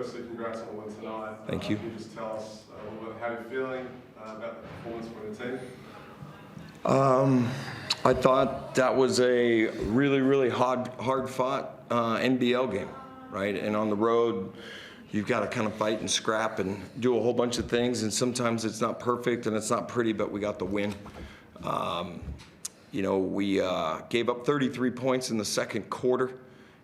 firstly, congrats on the win tonight. Thank you. Can you just tell us a little bit how you're feeling about the performance for the team? I thought that was a really hard-fought NBL game, right? And on the road, you've got to kind of fight and scrap and do a whole bunch of things, and sometimes it's not perfect and it's not pretty, but we got the win. You know, we gave up 33 points in the second quarter,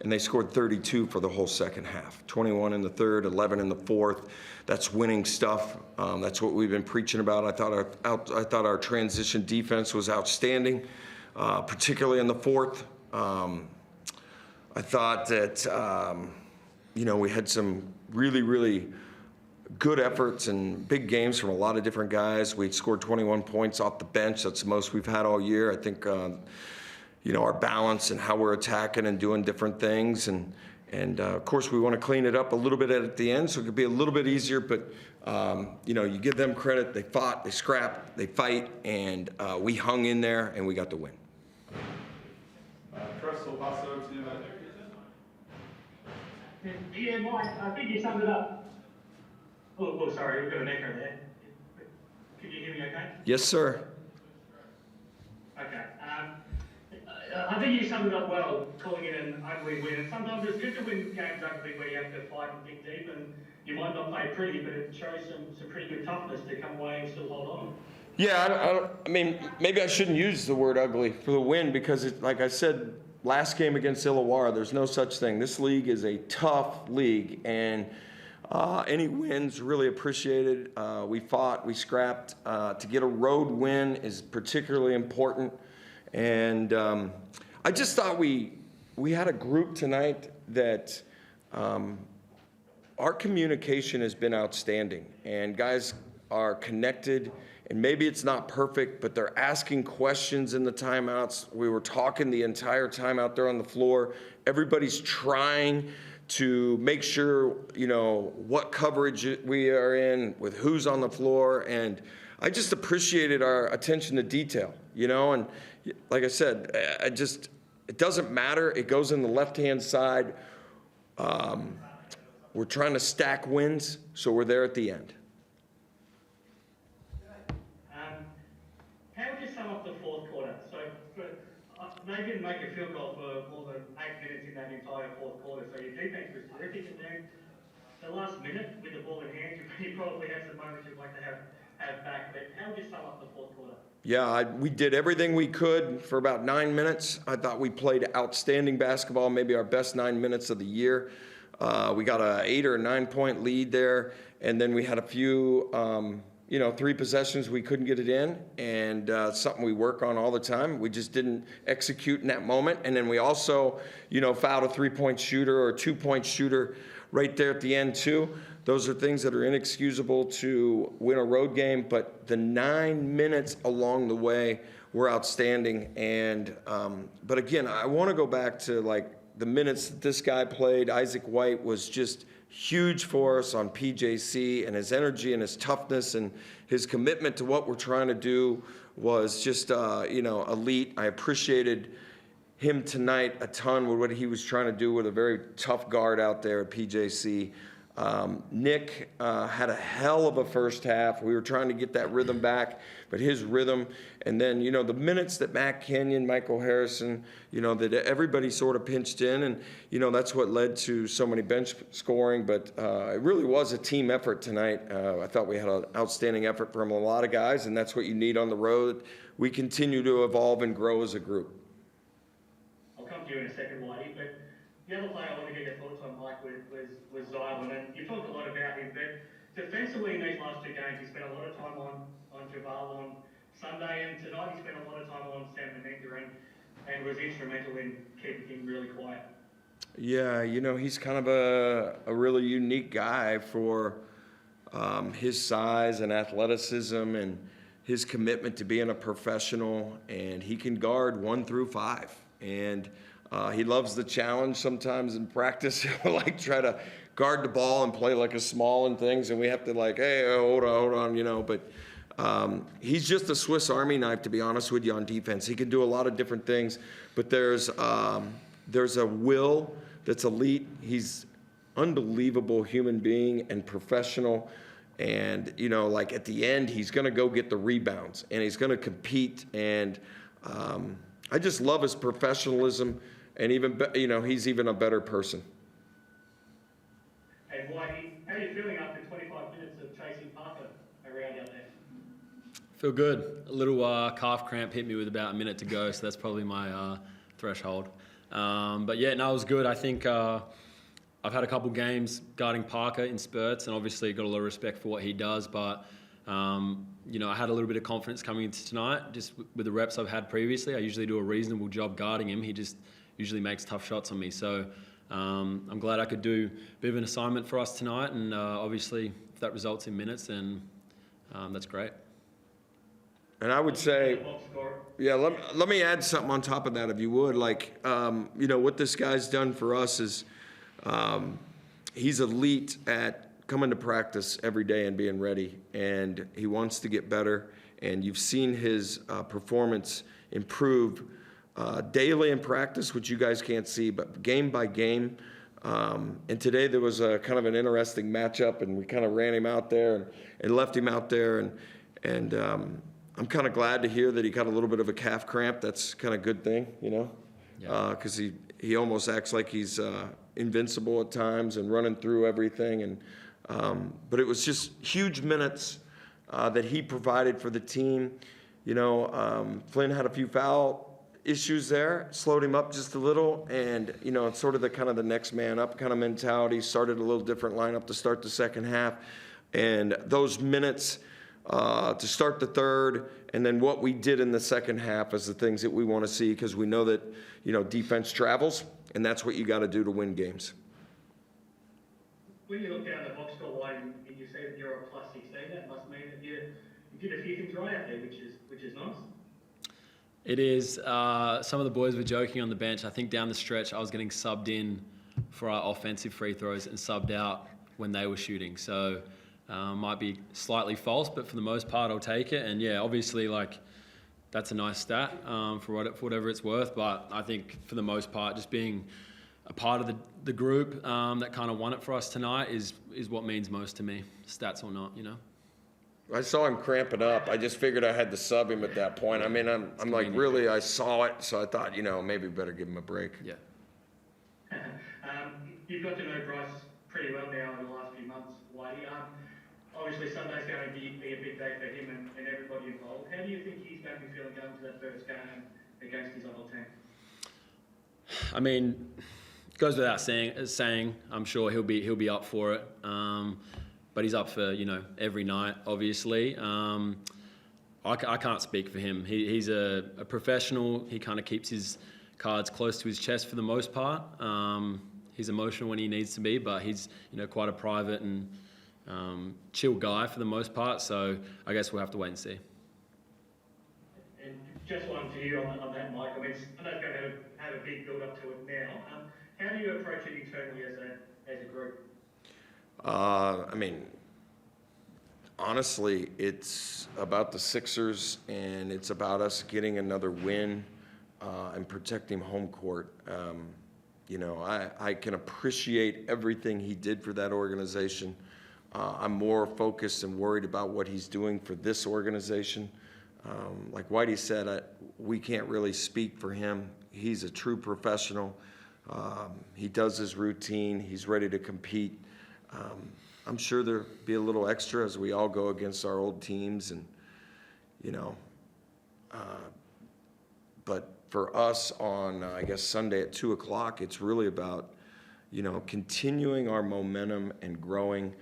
and they scored 32 for the whole second half. 21 in the third, 11 in the fourth. That's winning stuff. That's what we've been preaching about. I thought our transition defense was outstanding, particularly in the fourth. I thought that you know, we had some really good efforts and big games from a lot of different guys. We scored 21 points off the bench. That's the most we've had all year. I think you know, our balance and how we're attacking and doing different things, and of course we want to clean it up a little bit at the end so it could be a little bit easier, but you know, you give them credit. They fought, they scrapped, they fight, and we hung in there and we got the win. Chris, I'll pass it over to you, mate. Yeah, Mike, I think you summed it up. Oh, sorry, we've got an echo there. Can you hear me okay? Yes, sir. Okay. I think you summed it up well, calling it an ugly win. And sometimes it's good to win games ugly where you have to fight and dig deep, and you might not play pretty, but it shows some pretty good toughness to come away and still hold on. Yeah, I mean, maybe I shouldn't use the word ugly for the win because, like I said, last game against Illawarra, there's no such thing. This league is a tough league, and any wins really appreciated. We fought, we scrapped. To get a road win is particularly important. And I just thought we had a group tonight that our communication has been outstanding, and guys are connected, and maybe it's not perfect, but they're asking questions in the timeouts. We were talking the entire time out there on the floor. Everybody's trying to make sure, you know, what coverage we are in, with who's on the floor, and I just appreciated our attention to detail, you know, and like I said, it doesn't matter. It goes in the left-hand side. We're trying to stack wins, so we're there at the end. How would you sum up the fourth quarter? So they didn't make a field goal for more than 8 minutes in that entire fourth quarter, so your defense was terrific. And then the last minute with the ball in hand, you probably have some moments you'd like to have back. But how would you sum up the fourth quarter? Yeah, we did everything we could for about 9 minutes. I thought we played outstanding basketball, maybe our best 9 minutes of the year. We got an 8 or 9 point lead there, and then we had a few, you know, 3 possessions we couldn't get it in, and something we work on all the time. We just didn't execute in that moment, and then we also, you know, fouled a 3-point shooter or a 2-point shooter right there at the end too. Those are things that are inexcusable to win a road game, but the 9 minutes along the way were outstanding. And but again, I want to go back to like the minutes that this guy played. Isaac White was just huge for us on PJC, and his energy and his toughness and his commitment to what we're trying to do was just you know, elite. I appreciated him tonight a ton with what he was trying to do with a very tough guard out there at PJC. Nick had a hell of a first half. We were trying to get that rhythm back, but his rhythm, and then, you know, the minutes that Matt Kenyon, Michael Harrison, you know, that everybody sort of pinched in, and, you know, that's what led to so many bench scoring, but it really was a team effort tonight. I thought we had an outstanding effort from a lot of guys, and that's what you need on the road. We continue to evolve and grow as a group. I'll come to you in a second, Whitey, but the other player I want to get your thoughts on, Mike, was Zylan, and you talked a lot about him, but defensively in these last 2 games, he spent a lot of time on Jabal on Sunday, and tonight he spent a lot of time on Sam Menenga and was instrumental in keeping him really quiet. Yeah, you know, he's kind of a really unique guy for his size and athleticism and his commitment to being a professional, and he can guard 1 through 5, and he loves the challenge. Sometimes in practice, he'll like try to guard the ball and play like a small and things, and we have to like, hey, hold on, you know. But he's just a Swiss Army knife, to be honest with you, on defense. He can do a lot of different things, but there's a will that's elite. He's unbelievable human being and professional. And, you know, like at the end, he's going to go get the rebounds and he's going to compete. And I just love his professionalism. And even, you know, he's even a better person. And Whitey, how are you feeling after 25 minutes of chasing Parker around out there? Feel good. A little calf cramp hit me with about a minute to go, so that's probably my threshold. But yeah, no, it was good. I think I've had a couple games guarding Parker in spurts, and obviously got a lot of respect for what he does. But you know, I had a little bit of confidence coming into tonight, just with the reps I've had previously. I usually do a reasonable job guarding him. He just usually makes tough shots on me. So I'm glad I could do a bit of an assignment for us tonight, and obviously if that results in minutes, then that's great. And I would say, yeah, let me add something on top of that, if you would. Like, you know, what this guy's done for us is he's elite at coming to practice every day and being ready, and he wants to get better. And you've seen his performance improve daily in practice, which you guys can't see, but game by game. And today there was a kind of an interesting matchup, and we kind of ran him out there and left him out there, and I'm kind of glad to hear that he got a little bit of a calf cramp. That's kind of a good thing, you know, because he almost acts like he's invincible at times and running through everything. And but it was just huge minutes that he provided for the team. You know, Flynn had a few foul issues there, slowed him up just a little, and you know, it's sort of the kind of the next man up kind of mentality. Started a little different lineup to start the second half, and those minutes to start the third, and then what we did in the second half is the things that we want to see, because we know that, you know, defense travels, and that's what you got to do to win games. When you look down the box score line and you see that you're a plus 16, that must mean that you did a few things right out there, which is nice. It is. Some of the boys were joking on the bench. I think down the stretch I was getting subbed in for our offensive free throws and subbed out when they were shooting. So might be slightly false, but for the most part, I'll take it. And yeah, obviously, like, that's a nice stat for whatever it's worth. But I think for the most part, just being a part of the group that kind of won it for us tonight is what means most to me, stats or not, you know. I saw him cramping up. I just figured I had to sub him at that point. I mean, I'm like, really, I saw it, so I thought, you know, maybe better give him a break. Yeah. You've got to know Bryce pretty well now in the last few months, Whitey. Obviously, Sunday's going to be a big day for him and everybody involved. How do you think he's going to be feeling going to that first game against his other team? I mean, it goes without saying. I'm sure he'll be up for it. But he's up for, you know, every night, obviously. I can't speak for him. He's a professional. He kind of keeps his cards close to his chest for the most part. He's emotional when he needs to be, but he's, you know, quite a private and chill guy for the most part. So I guess we'll have to wait and see. And just one for you on that, Mike. I mean, I know it's going to have a big build up to it now. How do you approach it internally as a group? I mean, honestly, it's about the Sixers, and it's about us getting another win and protecting home court. You know, I can appreciate everything he did for that organization. I'm more focused and worried about what he's doing for this organization. Like Whitey said, we can't really speak for him. He's a true professional. He does his routine. He's ready to compete. I'm sure there'll be a little extra as we all go against our old teams, and you know. But for us on, I guess, Sunday at 2:00, it's really about, you know, continuing our momentum and growing.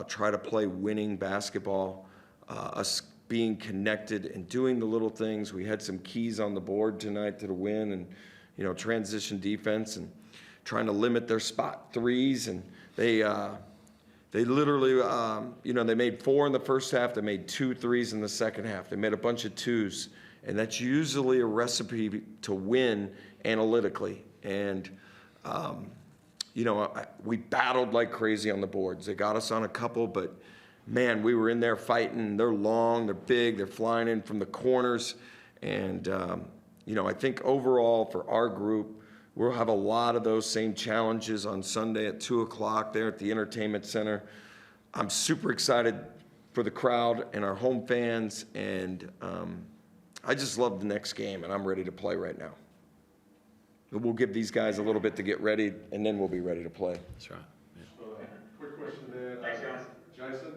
Try to play winning basketball. Us being connected and doing the little things. We had some keys on the board tonight to the win, and you know, transition defense and trying to limit their spot threes, and they literally, you know, they made 4 in the first half. They made 2 threes in the second half. They made a bunch of 2s, and that's usually a recipe to win analytically. And, you know, we battled like crazy on the boards. They got us on a couple, but, man, we were in there fighting. They're long, they're big, they're flying in from the corners. And, you know, I think overall for our group, We'll have a lot of those same challenges on Sunday at 2 o'clock there at the Entertainment Center. I'm super excited for the crowd and our home fans, and I just love the next game, and I'm ready to play right now. We'll give these guys a little bit to get ready, and then we'll be ready to play. That's right. Yeah. Quick question there. Thanks, guys. Jason?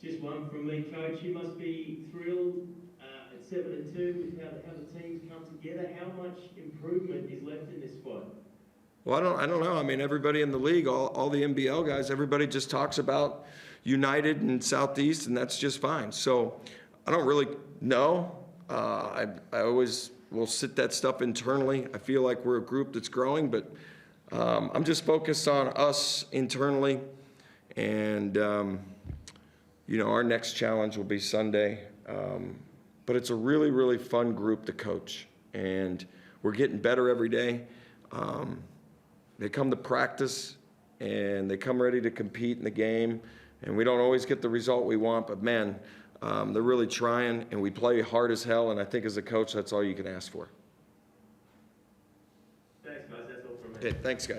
Just one from me, Coach. You must be thrilled at 7-2 with how the team's come together. How much improvement is left in this squad? Well, I don't know. I mean, everybody in the league, all the NBL guys, everybody just talks about United and Southeast, and that's just fine. So I don't really know. I always will sit that stuff internally. I feel like we're a group that's growing, but I'm just focused on us internally. And, our next challenge will be Sunday. But it's a really, really fun group to coach. And we're getting better every day. They come to practice, and they come ready to compete in the game. And we don't always get the result we want, but, man, they're really trying, and we play hard as hell, and I think as a coach, that's all you can ask for. Thanks, guys. That's all from me. Okay, thanks, guys.